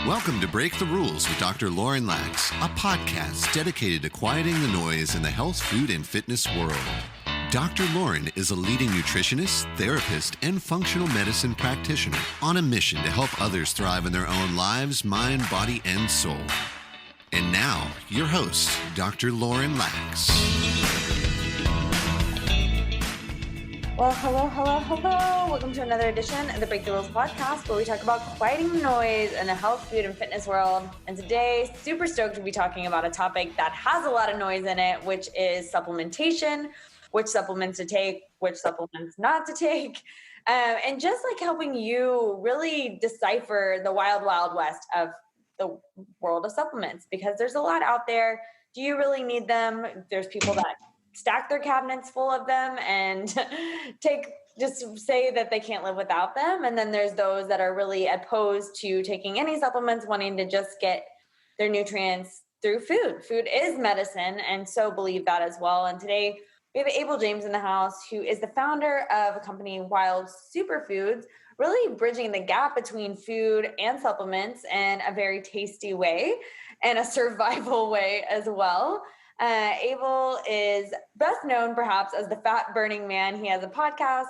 Welcome to Break the Rules with Dr. Lauren Lax, a podcast dedicated to quieting the noise in the health, food, and fitness world. Dr. Lauren is a leading nutritionist, therapist, and functional medicine practitioner on a mission to help others thrive in their own lives, mind, body, and soul. And now, your host, Dr. Lauren Lax. Well, hello. Welcome to another edition of the Break the Rules podcast, where we talk about quieting noise in the health, food, and fitness world. And today, super stoked to be talking about a topic that has a lot of noise in it, which is supplementation, which supplements to take, which supplements not to take, and just like helping you really decipher the wild, wild west of the world of supplements, because there's a lot out there. Do you really need them? There's people that stack their cabinets full of them and just say that they can't live without them. And then there's those that are really opposed to taking any supplements, wanting to just get their nutrients through food. Food is medicine, and so believe that as well. And today we have Abel James in the house, who is the founder of a company, Wild Superfoods, really bridging the gap between food and supplements in a very tasty way and a survival way as well. Abel is best known perhaps as the fat burning man. He has a podcast,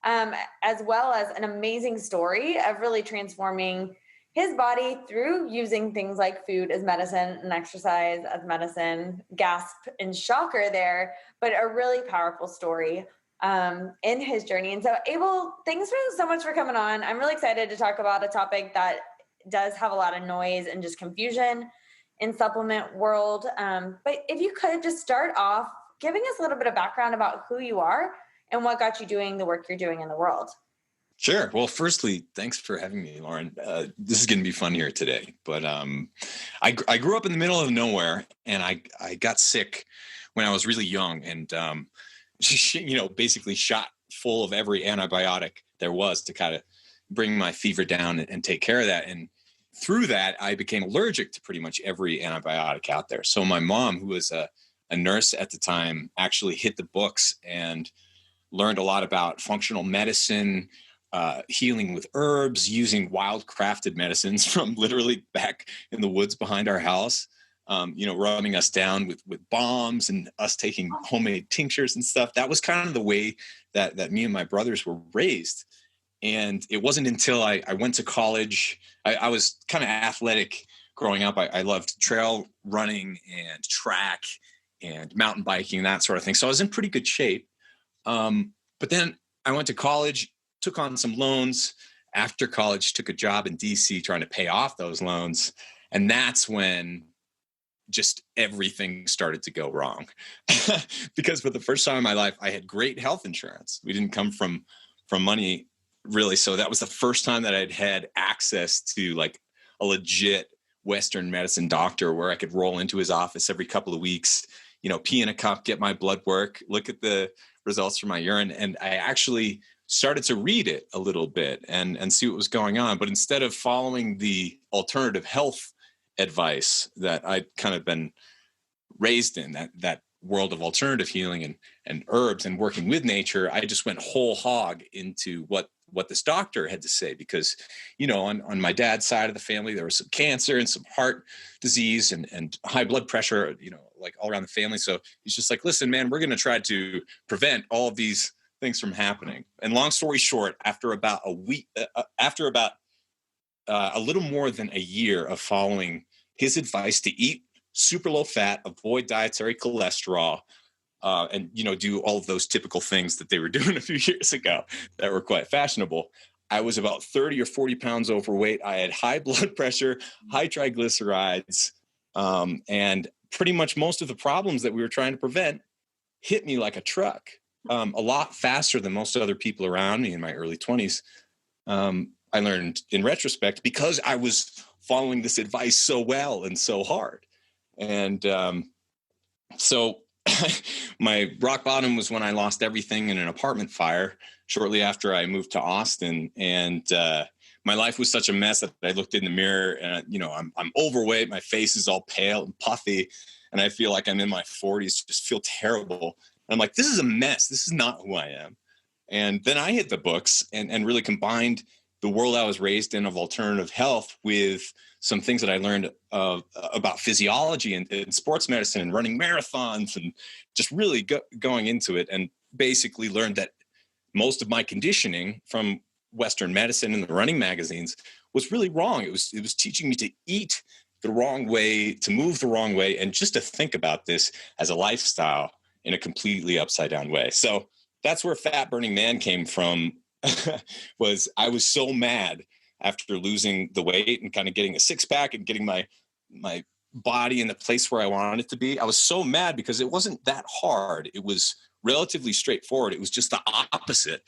as well as an amazing story of really transforming his body through using things like food as medicine and exercise as medicine. Gasp and shocker there, but a really powerful story in his journey. And so, Abel, thanks so much for coming on. I'm really excited to talk about a topic that does have a lot of noise and just confusion in supplement world. But if you could just start off giving us a little bit of background about who you are and what got you doing the work you're doing in the world. Sure. Well, firstly, thanks for having me, Lauren. This is going to be fun here today. But I grew up in the middle of nowhere, and I got sick when I was really young, and basically shot full of every antibiotic there was to kind of bring my fever down and take care of that. And through that, I became allergic to pretty much every antibiotic out there. So my mom, who was a nurse at the time, actually hit the books and learned a lot about functional medicine, healing with herbs, using wild crafted medicines from literally back in the woods behind our house, rubbing us down with bombs and us taking homemade tinctures and stuff. That was kind of the way that me and my brothers were raised. And it wasn't until I went to college. I was kind of athletic growing up. I loved trail running and track and mountain biking, that sort of thing. So I was in pretty good shape. But then I went to college, took on some loans. After college, took a job in DC trying to pay off those loans. And that's when just everything started to go wrong. Because for the first time in my life, I had great health insurance. We didn't come from money, really. So that was the first time that I'd had access to like a legit Western medicine doctor where I could roll into his office every couple of weeks, pee in a cup, get my blood work, look at the results from my urine. And I actually started to read it a little bit and see what was going on. But instead of following the alternative health advice that I'd kind of been raised in, that world of alternative healing and herbs and working with nature, I just went whole hog into what this doctor had to say, because, on my dad's side of the family, there was some cancer and some heart disease and high blood pressure, like all around the family. So he's just like, listen, man, we're going to try to prevent all of these things from happening. And long story short, after about a little more than a year of following his advice to eat super low fat, avoid dietary cholesterol, and do all of those typical things that they were doing a few years ago that were quite fashionable, I was about 30 or 40 pounds overweight. I had high blood pressure, high triglycerides, and pretty much most of the problems that we were trying to prevent hit me like a truck, a lot faster than most other people around me in my early 20s. I learned in retrospect because I was following this advice so well and so hard. And so my rock bottom was when I lost everything in an apartment fire shortly after I moved to Austin. And my life was such a mess that I looked in the mirror and, I'm overweight. My face is all pale and puffy. And I feel like I'm in my 40s, just feel terrible. And I'm like, this is a mess. This is not who I am. And then I hit the books and really combined the world I was raised in of alternative health with some things that I learned about physiology and sports medicine and running marathons, and just really going into it, and basically learned that most of my conditioning from Western medicine and the running magazines was really wrong. It was teaching me to eat the wrong way, to move the wrong way, and just to think about this as a lifestyle in a completely upside down way. So that's where Fat Burning Man came from. I was so mad after losing the weight and kind of getting a six pack and getting my body in the place where I wanted it to be. I was so mad because it wasn't that hard. It was relatively straightforward. It was just the opposite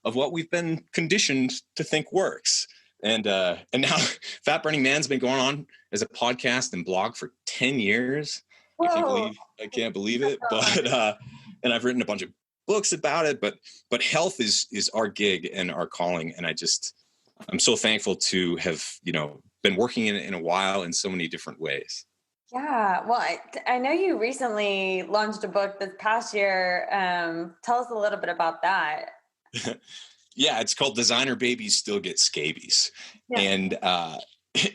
of what we've been conditioned to think works. And now Fat Burning Man's been going on as a podcast and blog for 10 years. Whoa. I can't believe it. But and I've written a bunch of books about it, but health is our gig and our calling. And I'm so thankful to have, been working in it in a while in so many different ways. Yeah. Well, I know you recently launched a book this past year. Tell us a little bit about that. Yeah, it's called Designer Babies Still Get Scabies. Yeah. And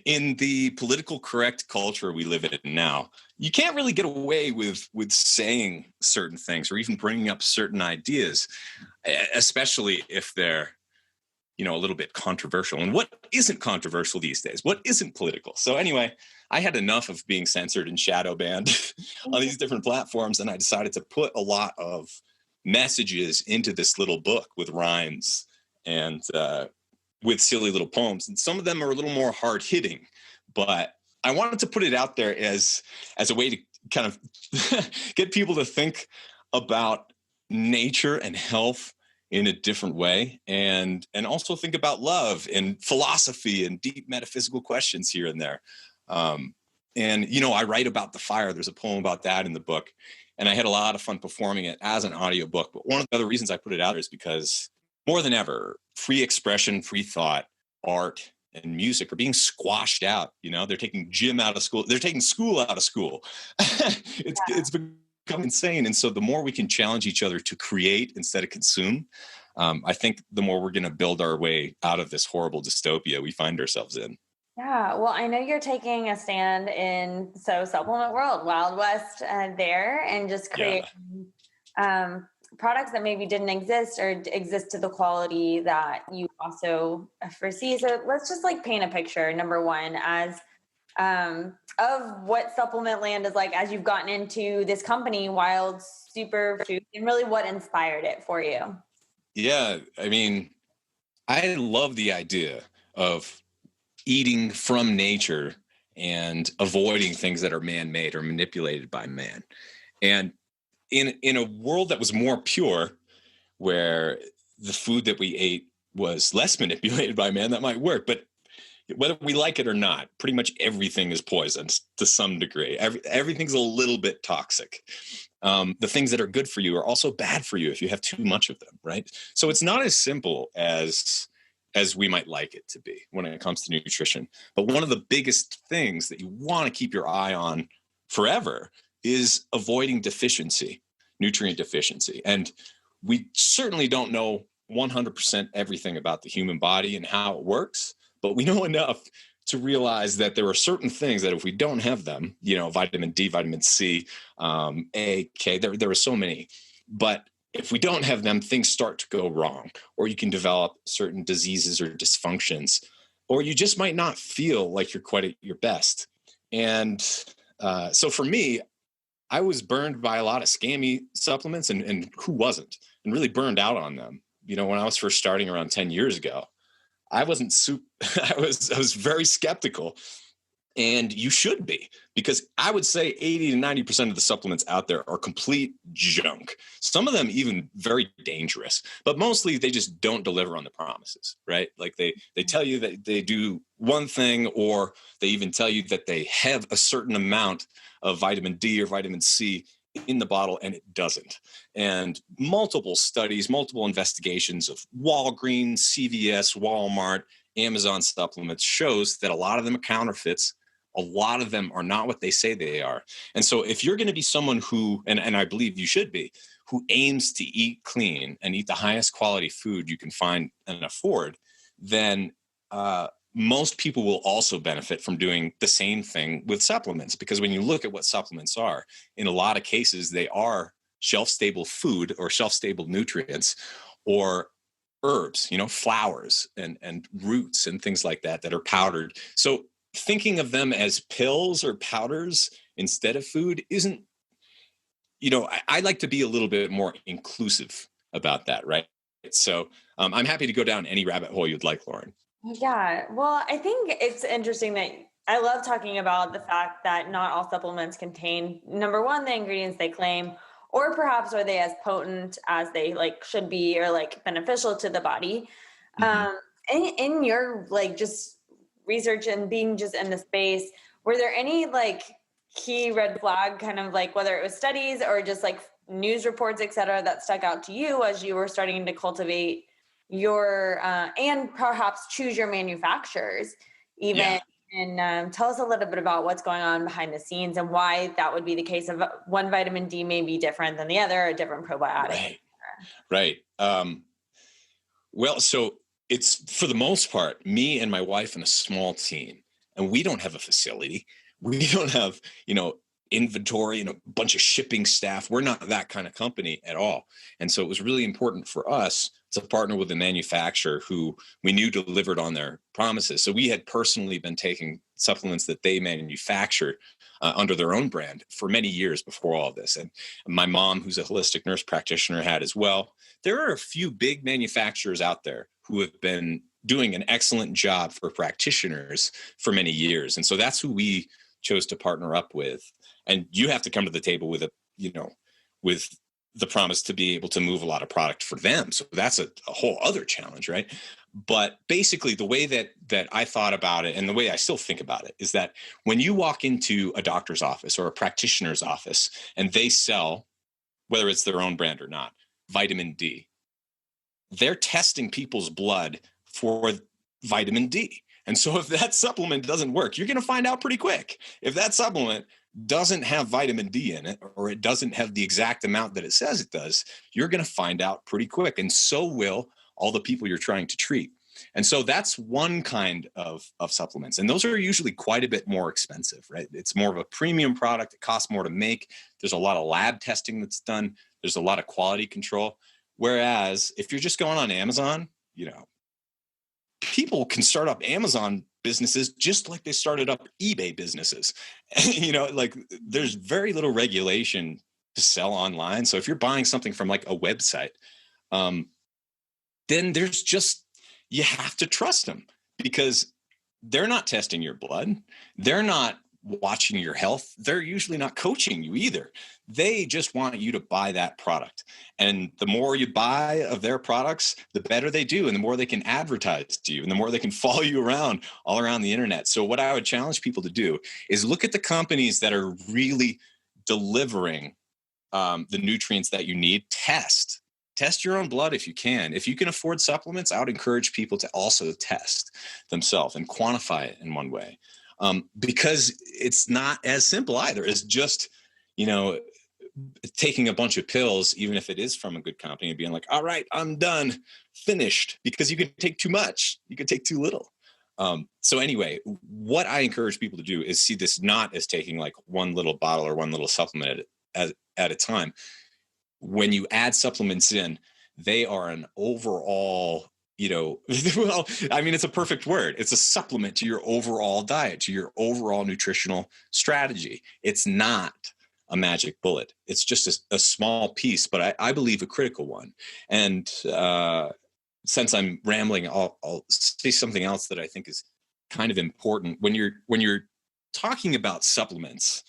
in the political correct culture we live in now, you can't really get away with saying certain things or even bringing up certain ideas, especially if they're, a little bit controversial. And what isn't controversial these days? What isn't political? So anyway, I had enough of being censored and shadow banned on these different platforms, and I decided to put a lot of messages into this little book with rhymes and with silly little poems. And some of them are a little more hard hitting, but I wanted to put it out there as a way to kind of get people to think about nature and health in a different way, and also think about love and philosophy and deep metaphysical questions here and there. And I write about the fire. There's a poem about that in the book, and I had a lot of fun performing it as an audiobook. But one of the other reasons I put it out is because more than ever, free expression, free thought, art, and music are being squashed out. They're taking gym out of school. They're taking school out of school. It's become insane. And so the more we can challenge each other to create instead of consume, I think the more we're going to build our way out of this horrible dystopia we find ourselves in. Yeah. Well, I know you're taking a stand in supplement world, Wild West there, and just creating products that maybe didn't exist or exist to the quality that you also foresee. So let's just paint a picture, number one, as of what supplement land is like as you've gotten into this company, Wild Superfoods, and really what inspired it for you. Yeah. I mean, I love the idea of eating from nature and avoiding things that are man-made or manipulated by man. And in a world that was more pure, where the food that we ate was less manipulated by man, that might work. But whether we like it or not, pretty much everything is poisoned to some degree. Everything's a little bit toxic. The things that are good for you are also bad for you if you have too much of them, right? So it's not as simple as we might like it to be when it comes to nutrition. But one of the biggest things that you want to keep your eye on forever is avoiding deficiency, nutrient deficiency. And we certainly don't know 100% everything about the human body and how it works, but we know enough to realize that there are certain things that if we don't have them, vitamin D, vitamin C, A, K, there are so many, but if we don't have them, things start to go wrong, or you can develop certain diseases or dysfunctions, or you just might not feel like you're quite at your best. And so for me, I was burned by a lot of scammy supplements, and who wasn't, and really burned out on them. When I was first starting around 10 years ago, I wasn't I was very skeptical, and you should be, because I would say 80 to 90% of the supplements out there are complete junk. Some of them even very dangerous, but mostly they just don't deliver on the promises, right? Like they tell you that they do one thing, or they even tell you that they have a certain amount of vitamin D or vitamin C in the bottle, and it doesn't. And multiple studies, multiple investigations of Walgreens, CVS, Walmart, Amazon supplements shows that a lot of them are counterfeits. A lot of them are not what they say they are. And so if you're going to be someone who, and I believe you should be, who aims to eat clean and eat the highest quality food you can find and afford, then most people will also benefit from doing the same thing with supplements, because when you look at what supplements are, in a lot of cases, they are shelf-stable food or shelf-stable nutrients or herbs, flowers and roots and things like that that are powdered. So thinking of them as pills or powders instead of food isn't, I like to be a little bit more inclusive about that, right? So I'm happy to go down any rabbit hole you'd like, Lauren. Yeah. Well, I think it's interesting that I love talking about the fact that not all supplements contain, number one, the ingredients they claim, or perhaps are they as potent as they should be, or beneficial to the body. Mm-hmm. In your just research and being just in the space, were there any key red flag kind of whether it was studies or just news reports, et cetera, that stuck out to you as you were starting to cultivate your and perhaps choose your manufacturers even? Yeah. And tell us a little bit about what's going on behind the scenes and why that would be the case of one vitamin D may be different than the other, a different probiotic. Right. Well, so it's, for the most part, me and my wife and a small team, and we don't have a facility. We don't have, inventory and a bunch of shipping staff. We're not that kind of company at all. And so it was really important for us to partner with a manufacturer who we knew delivered on their promises. So we had personally been taking supplements that they manufactured under their own brand for many years before all of this. And my mom, who's a holistic nurse practitioner, had as well. There are a few big manufacturers out there who have been doing an excellent job for practitioners for many years. And so that's who we chose to partner up with. And you have to come to the table with with the promise to be able to move a lot of product for them. So that's a whole other challenge, right? But basically the way that I thought about it, and the way I still think about it, is that when you walk into a doctor's office or a practitioner's office and they sell, whether it's their own brand or not, vitamin D, they're testing people's blood for vitamin D. And so if that supplement doesn't work, you're going to find out pretty quick. If that supplement doesn't have vitamin D in it, or it doesn't have the exact amount that it says it does, you're going to find out pretty quick. And so will all the people you're trying to treat. And so that's one kind of supplements. And those are usually quite a bit more expensive, right? It's more of a premium product. It costs more to make. There's a lot of lab testing that's done. There's a lot of quality control. Whereas if you're just going on Amazon, people can start up Amazon businesses just like they started up eBay businesses. There's very little regulation to sell online. So if you're buying something from a website, then there's just, you have to trust them, because they're not testing your blood. They're not watching your health. They're usually not coaching you either. They just want you to buy that product. And the more you buy of their products, the better they do. And the more they can advertise to you, and the more they can follow you around all around the internet. So what I would challenge people to do is look at the companies that are really delivering the nutrients that you need. Test your own blood if you can. If you can afford supplements, I would encourage people to also test themselves and quantify it in one way. Because it's not as simple either as just, taking a bunch of pills, even if it is from a good company, and being like, all right, I'm done, finished, because you can take too much, you can take too little. So anyway, what I encourage people to do is see this not as taking one little bottle or one little supplement at a time. When you add supplements in, they are an overall, well, I mean, it's a perfect word. It's a supplement to your overall diet, to your overall nutritional strategy. It's not a magic bullet. It's just a small piece, but I believe a critical one. And since I'm rambling, I'll say something else that I think is kind of important. When you're talking about supplements,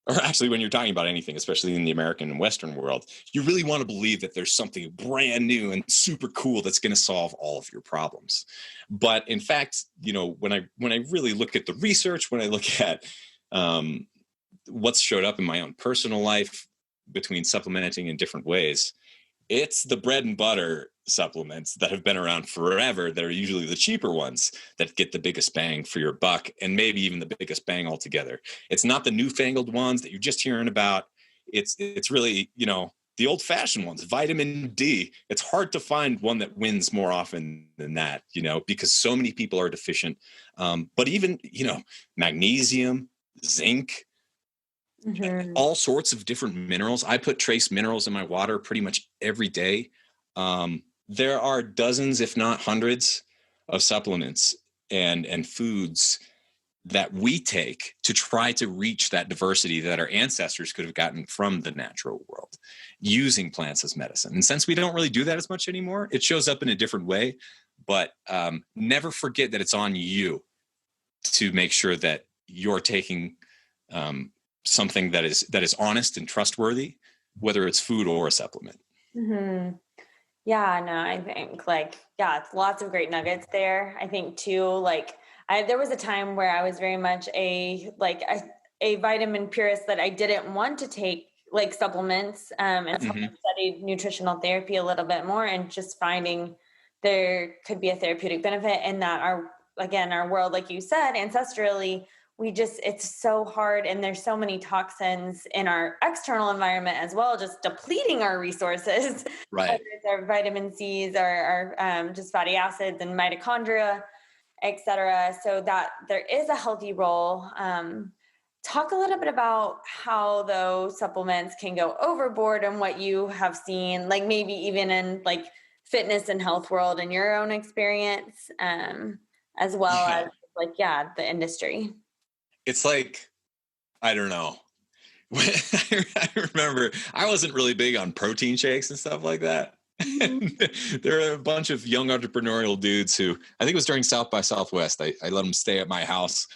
or actually when you're talking about anything, especially in the American and Western world, you really want to believe that there's something brand new and super cool that's going to solve all of your problems. But in fact, when I really look at the research, when I look at what's showed up in my own personal life between supplementing in different ways, it's the bread and butter supplements that have been around forever that are usually the cheaper ones that get the biggest bang for your buck, and maybe even the biggest bang altogether. It's not the newfangled ones that you're just hearing about. It's really, the old-fashioned ones, vitamin D. It's hard to find one that wins more often than that, because so many people are deficient. But even, magnesium, zinc, all sorts of different minerals. I put trace minerals in my water pretty much every day. There are dozens, if not hundreds, of supplements and foods that we take to try to reach that diversity that our ancestors could have gotten from the natural world using plants as medicine. And since we don't really do that as much anymore, it shows up in a different way. But never forget that it's on you to make sure that you're taking something that is honest and trustworthy, whether it's food or a supplement. Mm-hmm. Yeah, no, I think it's lots of great nuggets there. I think too, there was a time where I was very much a vitamin purist, that I didn't want to take supplements, and so I studied nutritional therapy a little bit more, and just finding there could be a therapeutic benefit in that our world, like you said, ancestrally, it's so hard, and there's so many toxins in our external environment as well, just depleting our resources, right? Whether it's our vitamin C's or just fatty acids and mitochondria, etc. So that there is a healthy role. Talk a little bit about how those supplements can go overboard and what you have seen, maybe even in fitness and health world in your own experience, as well as the industry. It's I don't know. I remember I wasn't really big on protein shakes and stuff like that. Mm-hmm. There are a bunch of young entrepreneurial dudes who, I think it was during South by Southwest, I let them stay at my house,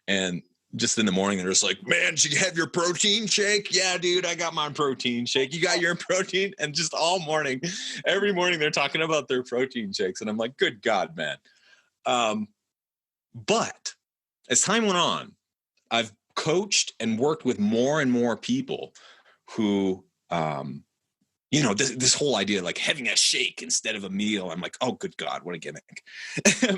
and just in the morning, they're just like, man, did you have your protein shake? Yeah, dude, I got my protein shake. You got your protein? And just all morning, every morning they're talking about their protein shakes. And I'm like, good God, man. But as time went on, I've coached and worked with more and more people who, this whole idea, having a shake instead of a meal. I'm like, oh, good God, what a gimmick.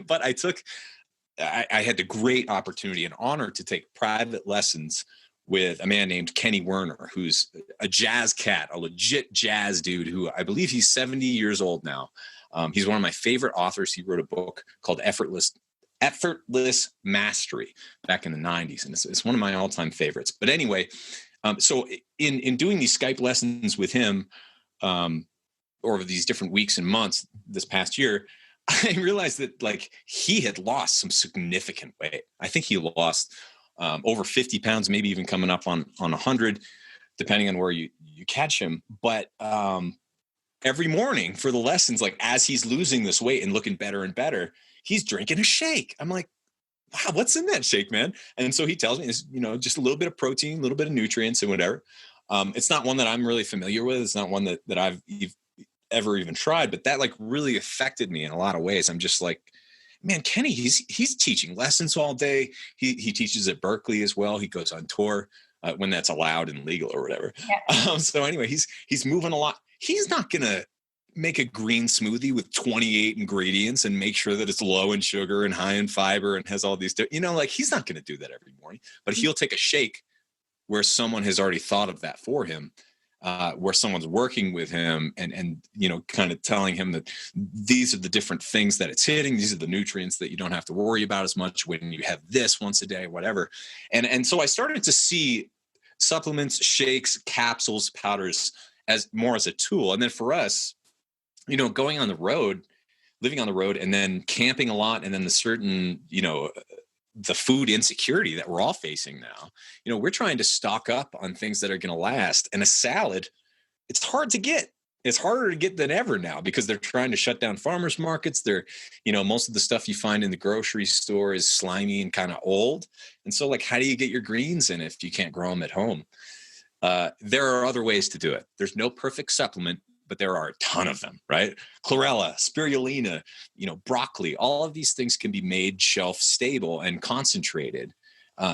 But I had the great opportunity and honor to take private lessons with a man named Kenny Werner, who's a jazz cat, a legit jazz dude who I believe he's 70 years old now. He's one of my favorite authors. He wrote a book called Effortless Mastery back in the 90s. And it's one of my all-time favorites. But anyway, so in doing these Skype lessons with him over these different weeks and months this past year, I realized that he had lost some significant weight. I think he lost over 50 pounds, maybe even coming up on 100, depending on where you catch him. But every morning for the lessons, as he's losing this weight and looking better and better, he's drinking a shake. I'm like, wow, what's in that shake, man? And so he tells me it's, just a little bit of protein, a little bit of nutrients and whatever. It's not one that I'm really familiar with. It's not one that I've ever even tried, but that really affected me in a lot of ways. I'm just like, man, Kenny, he's teaching lessons all day. He teaches at Berkeley as well. He goes on tour when that's allowed and legal or whatever. Yeah. So anyway, he's moving a lot. He's not going to make a green smoothie with 28 ingredients and make sure that it's low in sugar and high in fiber and has all these, he's not going to do that every morning, but he'll take a shake where someone has already thought of that for him, where someone's working with him and kind of telling him that these are the different things that it's hitting. These are the nutrients that you don't have to worry about as much when you have this once a day, whatever. And so I started to see supplements, shakes, capsules, powders as a tool. And then for us, going on the road, living on the road, and then camping a lot, and then the certain, the food insecurity that we're all facing now, we're trying to stock up on things that are going to last. And a salad, it's hard to get. It's harder to get than ever now because they're trying to shut down farmers markets. They're, most of the stuff you find in the grocery store is slimy and kind of old. And so how do you get your greens in if you can't grow them at home? There are other ways to do it. There's no perfect supplement, but there are a ton of them, right? Chlorella, spirulina, broccoli, all of these things can be made shelf stable and concentrated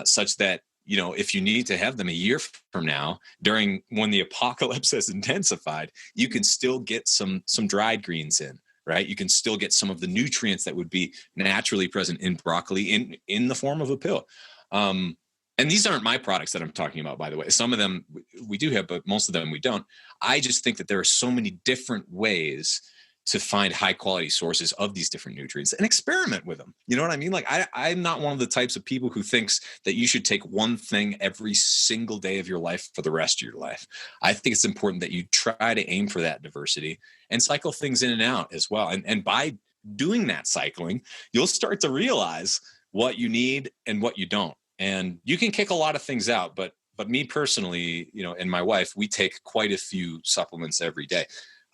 such that, if you need to have them a year from now, when the apocalypse has intensified, you can still get some dried greens in, right? You can still get some of the nutrients that would be naturally present in broccoli in the form of a pill. And and these aren't my products that I'm talking about, by the way. Some of them we do have, but most of them we don't. I just think that there are so many different ways to find high quality sources of these different nutrients and experiment with them. You know what I mean? Like I'm not one of the types of people who thinks that you should take one thing every single day of your life for the rest of your life. I think it's important that you try to aim for that diversity and cycle things in and out as well. And by doing that cycling, you'll start to realize what you need and what you don't. And you can kick a lot of things out, but me personally, you know, and my wife, we take quite a few supplements every day.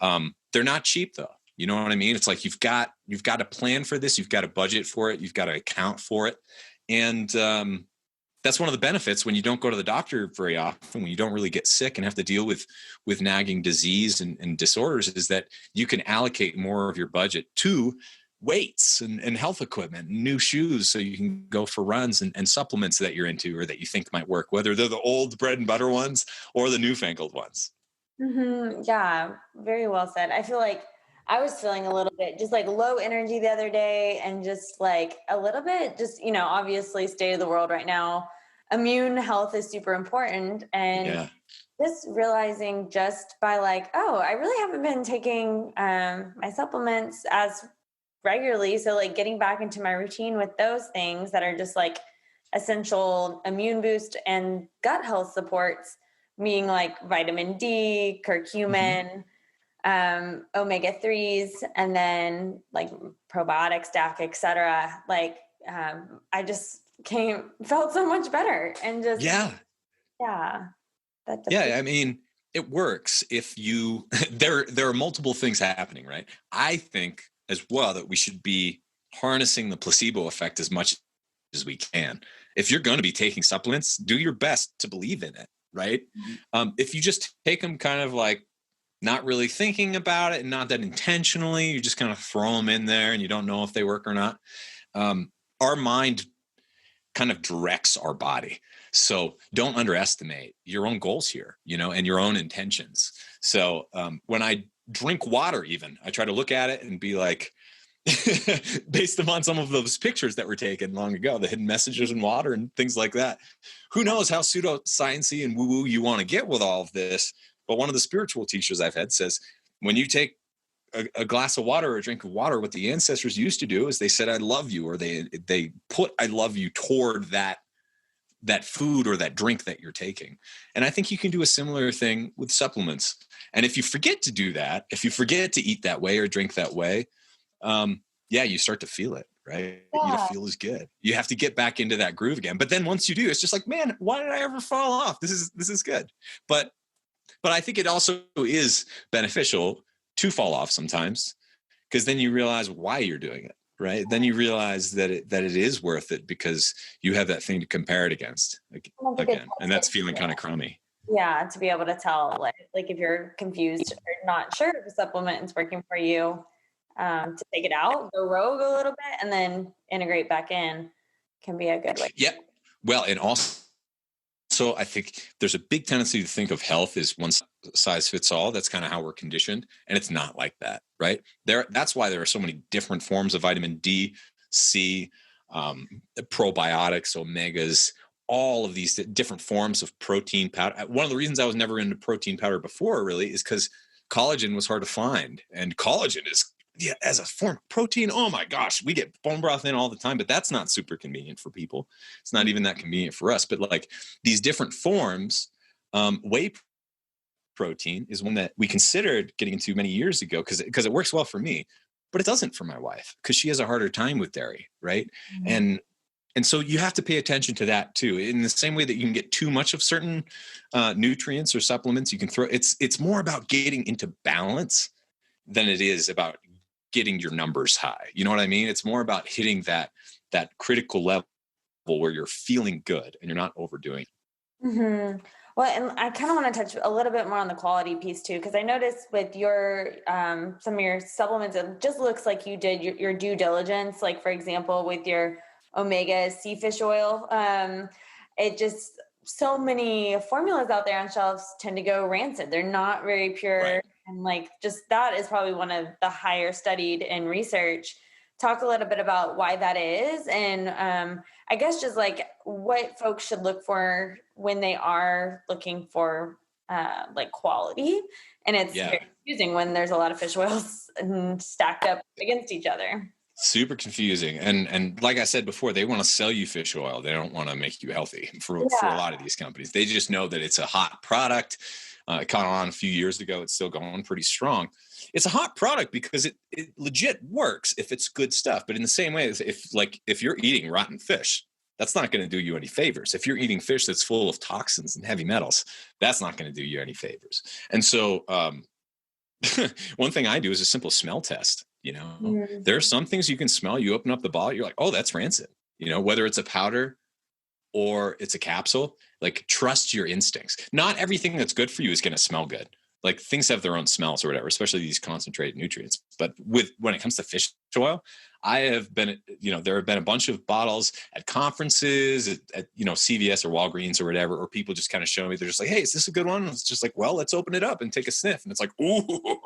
They're not cheap though. You know what I mean? It's like you've got to plan for this. You've got to budget for it. You've got to account for it. And that's one of the benefits when you don't go to the doctor very often, when you don't really get sick and have to deal with nagging disease and disorders, is that you can allocate more of your budget to weights and health equipment, and new shoes, so you can go for runs, and supplements that you're into or that you think might work, whether they're the old bread and butter ones or the newfangled ones. Mm-hmm. Yeah, very well said. I feel like I was feeling a little bit just like low energy the other day, and just like a little bit just, you know, obviously state of the world right now, immune health is super important. And just realizing just by like, oh, I really haven't been taking my supplements as regularly. So like getting back into my routine with those things that are just like essential immune boost and gut health supports, being like vitamin D, curcumin, omega-3s, and then like probiotic stack, etc. Like I just felt so much better, and just I mean, it works if you there are multiple things happening, right? I think as well that we should be harnessing the placebo effect as much as we can. If you're going to be taking supplements, do your best to believe in it, right? If you just take them kind of like not really thinking about it and not that intentionally, you just kind of throw them in there and you don't know if they work or not. Our mind kind of directs our body. So don't underestimate your own goals here, you know, and your own intentions. So when I drink water, even, I try to look at it and be like, based upon some of those pictures that were taken long ago, the hidden messages in water and things like that. Who knows how pseudoscience-y and woo-woo you want to get with all of this. But one of the spiritual teachers I've had says, when you take a glass of water or a drink of water, what the ancestors used to do is they said, I love you, or they put I love you toward that food or that drink that you're taking. And I think you can do a similar thing with supplements. And if you forget to do that, if you forget to eat that way or drink that way, you start to feel it, right? Yeah. You don't feel as good. You have to get back into that groove again. But then once you do, it's just like, man, why did I ever fall off? This is good. But I think it also is beneficial to fall off sometimes, because then you realize why you're doing it, right? Then you realize that it is worth it because you have that thing to compare it against again. And that's feeling kind of crummy. Yeah, to be able to tell, like if you're confused or not sure if a supplement is working for you, to take it out, go rogue a little bit, and then integrate back in can be a good way. Yeah. Well, and also I think there's a big tendency to think of health as one size fits all. That's kind of how we're conditioned. And it's not like that, right? That's why there are so many different forms of vitamin D, C, probiotics, omegas, all of these different forms of protein powder. One of the reasons I was never into protein powder before really is because collagen was hard to find. And collagen is, as a form of protein, oh my gosh, we get bone broth in all the time, but that's not super convenient for people. It's not even that convenient for us. But like these different forms, whey protein is one that we considered getting into many years ago because it works well for me, but it doesn't for my wife because she has a harder time with dairy, right? Mm-hmm. And so you have to pay attention to that too. In the same way that you can get too much of certain nutrients or supplements, you can throw. It's more about getting into balance than it is about getting your numbers high. You know what I mean? It's more about hitting that critical level where you're feeling good and you're not overdoing it. Mm-hmm. Well, and I kind of want to touch a little bit more on the quality piece too, because I noticed with your some of your supplements, it just looks like you did your due diligence. Like for example, with your omega sea fish oil, it just so many formulas out there on shelves tend to go rancid. They're not very pure. Right. And like, just that is probably one of the higher studied in research talk a little bit about why that is, and I guess just like what folks should look for when they are looking for like quality. And it's Yeah. very confusing when there's a lot of fish oils stacked up against each other. Super confusing. And like I said before, they want to sell you fish oil. They don't want to make you healthy for a lot of these companies. They just know that it's a hot product. It caught on a few years ago. It's still going pretty strong. It's a hot product because it legit works if it's good stuff. But in the same way as if you're eating rotten fish, that's not going to do you any favors. If you're eating fish that's full of toxins and heavy metals, that's not going to do you any favors. And so one thing I do is a simple smell test. There are some things you can smell. You open up the bottle, you're like, oh, that's rancid. Whether it's a powder or it's a capsule, like trust your instincts. Not everything that's good for you is going to smell good. Like things have their own smells or whatever, especially these concentrated nutrients. But when it comes to fish oil, I have been, there have been a bunch of bottles at conferences, at CVS or Walgreens or whatever, or people just kind of show me, they're just like, hey, is this a good one? And it's just like, well, let's open it up and take a sniff. And it's like, oh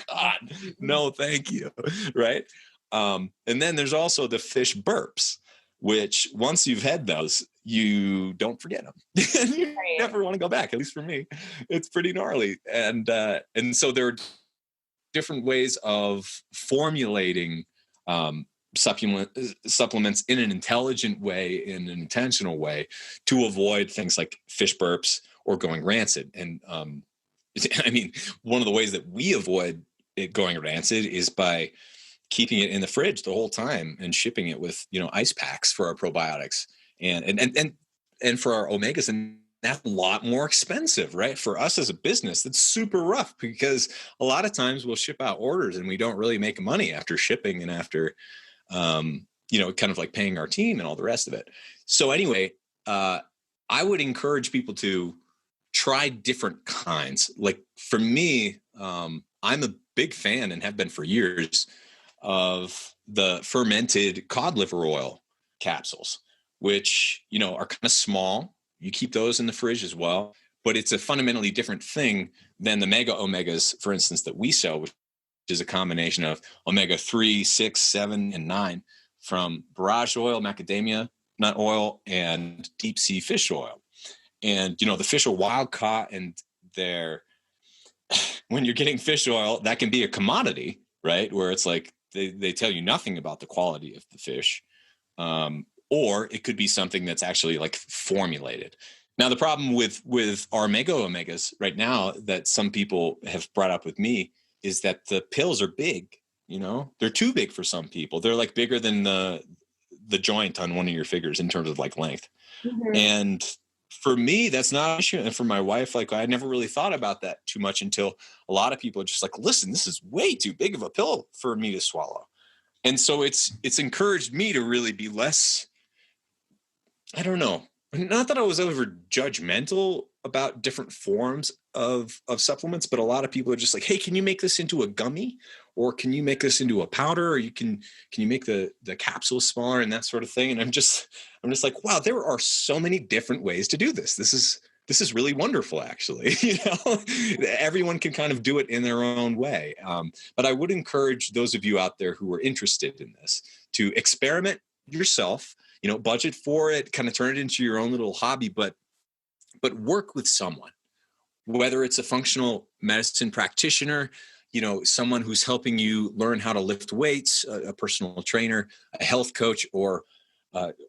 God, no, thank you. Right. And then there's also the fish burps, which once you've had those, you don't forget them. You never want to go back. At least for me, it's pretty gnarly. And so there are different ways of formulating supplements in an intelligent way, in an intentional way, to avoid things like fish burps or going rancid. And I mean, one of the ways that we avoid it going rancid is by keeping it in the fridge the whole time and shipping it with ice packs for our probiotics and for our omegas. And that's a lot more expensive, right? For us as a business, that's super rough because a lot of times we'll ship out orders and we don't really make money after shipping and after, kind of like paying our team and all the rest of it. So anyway, I would encourage people to try different kinds. Like for me, I'm a big fan and have been for years of the fermented cod liver oil capsules, which, are kind of small. You keep those in the fridge as well, but it's a fundamentally different thing than the mega omegas, for instance, that we sell, which is a combination of omega 3, 6, 7, and 9 from borage oil, macadamia nut oil, and deep sea fish oil. And, the fish are wild caught, and when you're getting fish oil, that can be a commodity, right? Where it's like they tell you nothing about the quality of the fish. Or it could be something that's actually like formulated. Now, the problem with our mega omegas right now that some people have brought up with me is that the pills are big. They're too big for some people. They're like bigger than the joint on one of your fingers in terms of like length. Mm-hmm. And for me, that's not an issue. And for my wife, like I never really thought about that too much until a lot of people are just like, listen, this is way too big of a pill for me to swallow. And so it's encouraged me to really be less, I don't know, not that I was ever judgmental about different forms of supplements, but a lot of people are just like, hey, can you make this into a gummy, or can you make this into a powder, or can you make the capsules smaller and that sort of thing? And I'm just like, wow, there are so many different ways to do this. This is really wonderful, actually. Everyone can kind of do it in their own way. But I would encourage those of you out there who are interested in this to experiment yourself, budget for it, kind of turn it into your own little hobby, but work with someone, whether it's a functional medicine practitioner, someone who's helping you learn how to lift weights, a personal trainer, a health coach, or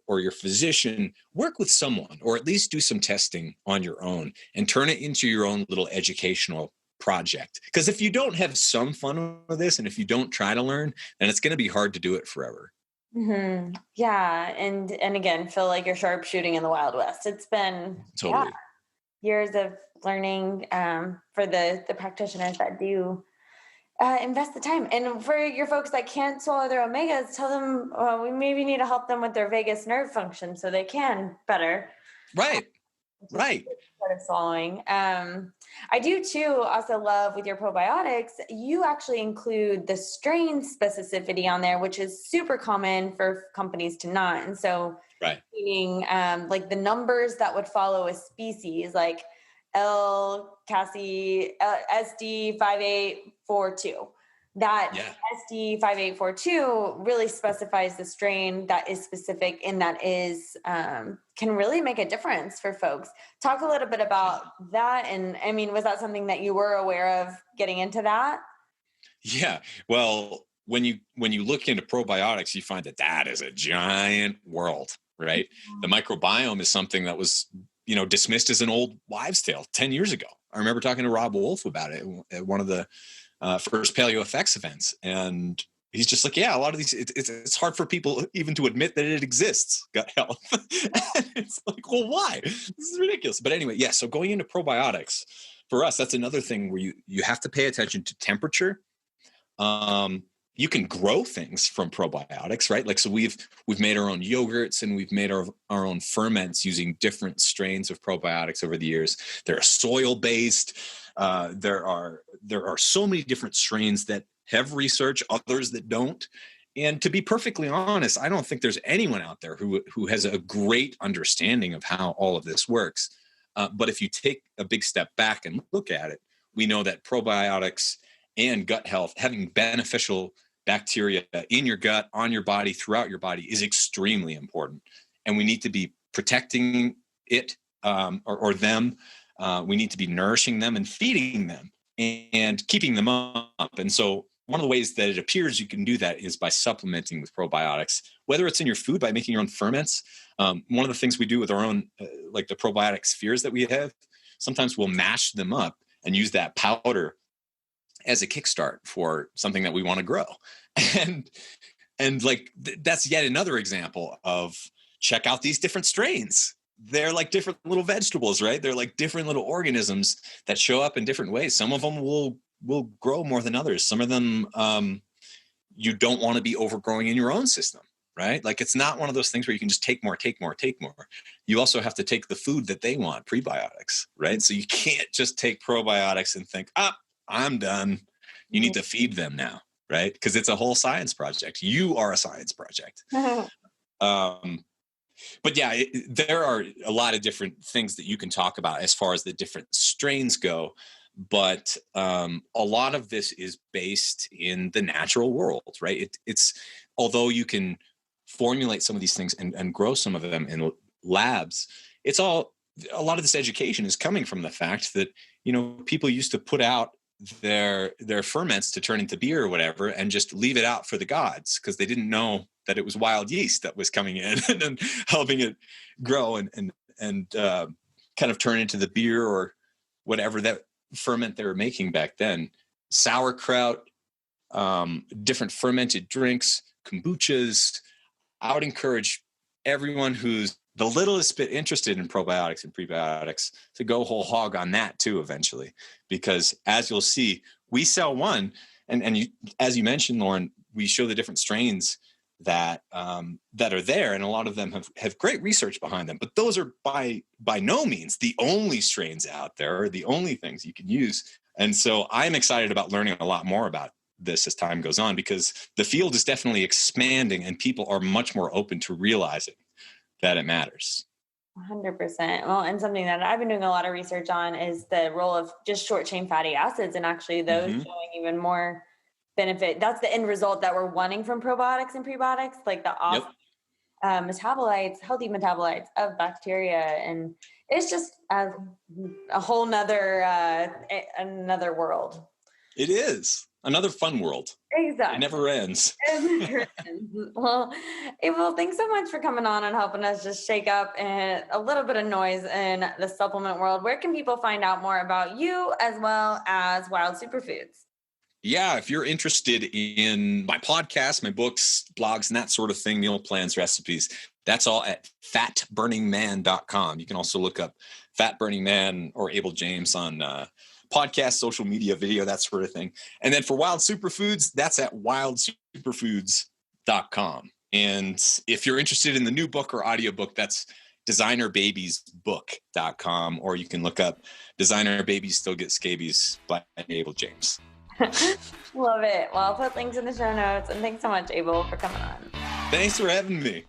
your physician. Work with someone, or at least do some testing on your own and turn it into your own little educational project. Because if you don't have some fun with this, and if you don't try to learn, then it's going to be hard to do it forever. Mm-hmm. Yeah. And again, feel like you're sharpshooting in the Wild West. It's been totally years of learning for the practitioners that do invest the time. And for your folks that can't swallow their omegas, tell them we maybe need to help them with their vagus nerve function so they can better. Right. Part of swallowing. I do too also love with your probiotics, you actually include the strain specificity on there, which is super common for companies to not. And so meaning like the numbers that would follow a species, like L. Cassie SD 5842. that SD5842 really specifies the strain that is specific and that is can really make a difference for folks. Talk a little bit about that. And I mean, was that something that you were aware of getting into that? Yeah. Well, when you look into probiotics, you find that is a giant world, right? The microbiome is something that was, dismissed as an old wives' tale 10 years ago. I remember talking to Rob Wolf about it at one of the first Paleo Effects events. And he's just like, yeah, a lot of these, it's hard for people even to admit that it exists, gut health. And it's like, well, why? This is ridiculous. But anyway, yeah. So going into probiotics, for us, that's another thing where you have to pay attention to temperature. You can grow things from probiotics, right? Like, so we've made our own yogurts and we've made our own ferments using different strains of probiotics over the years. They're soil-based. There are so many different strains that have research, others that don't. And to be perfectly honest, I don't think there's anyone out there who has a great understanding of how all of this works. But if you take a big step back and look at it, we know that probiotics and gut health, having beneficial bacteria in your gut, on your body, throughout your body, is extremely important. And we need to be protecting it or them. We need to be nourishing them and feeding them and keeping them up. And so one of the ways that it appears you can do that is by supplementing with probiotics, whether it's in your food by making your own ferments. One of the things we do with our own, like the probiotic spheres that we have, sometimes we'll mash them up and use that powder as a kickstart for something that we want to grow. And like, that's yet another example of check out these different strains. They're like different little vegetables, right? They're like different little organisms that show up in different ways. Some of them will grow more than others. Some of them, you don't want to be overgrowing in your own system, right? Like, it's not one of those things where you can just take more. You also have to take the food that they want, prebiotics, right? So you can't just take probiotics and think, I'm done. You need to feed them now, right? Because it's a whole science project. You are a science project. But yeah, there are a lot of different things that you can talk about as far as the different strains go. But a lot of this is based in the natural world, right? It's although you can formulate some of these things and grow some of them in labs, a lot of this education is coming from the fact that, people used to put out their ferments to turn into beer or whatever and just leave it out for the gods because they didn't know that it was wild yeast that was coming in and helping it grow and kind of turn into the beer or whatever that ferment they were making back then. Sauerkraut, different fermented drinks, kombuchas. I would encourage everyone who's the littlest bit interested in probiotics and prebiotics to go whole hog on that too eventually, because as you'll see, we sell one, and you, as you mentioned, Lauren, we show the different strains that are there, and a lot of them have great research behind them. But those are by no means the only strains out there, or the only things you can use. And so I'm excited about learning a lot more about this as time goes on, because the field is definitely expanding, and people are much more open to realizing that it matters. 100%. Well, and something that I've been doing a lot of research on is the role of just short chain fatty acids, and actually those showing even more benefit. That's the end result that we're wanting from probiotics and prebiotics, like the metabolites, healthy metabolites of bacteria. And it's just a whole nother, another world. It is another fun world. Exactly. It never ends. Well, Abel, thanks so much for coming on and helping us just shake up a little bit of noise in the supplement world. Where can people find out more about you as well as Wild Superfoods? Yeah, if you're interested in my podcast, my books, blogs, and that sort of thing, meal plans, recipes, that's all at fatburningman.com. You can also look up Fat Burning Man or Abel James on podcast, social media, video, that sort of thing. And then for Wild Superfoods, that's at wildsuperfoods.com. And if you're interested in the new book or audiobook, that's designerbabiesbook.com, or you can look up Designer Babies Still Get Scabies by Abel James. Love it. Well, I'll put links in the show notes. And thanks so much, Abel, for coming on. Thanks for having me.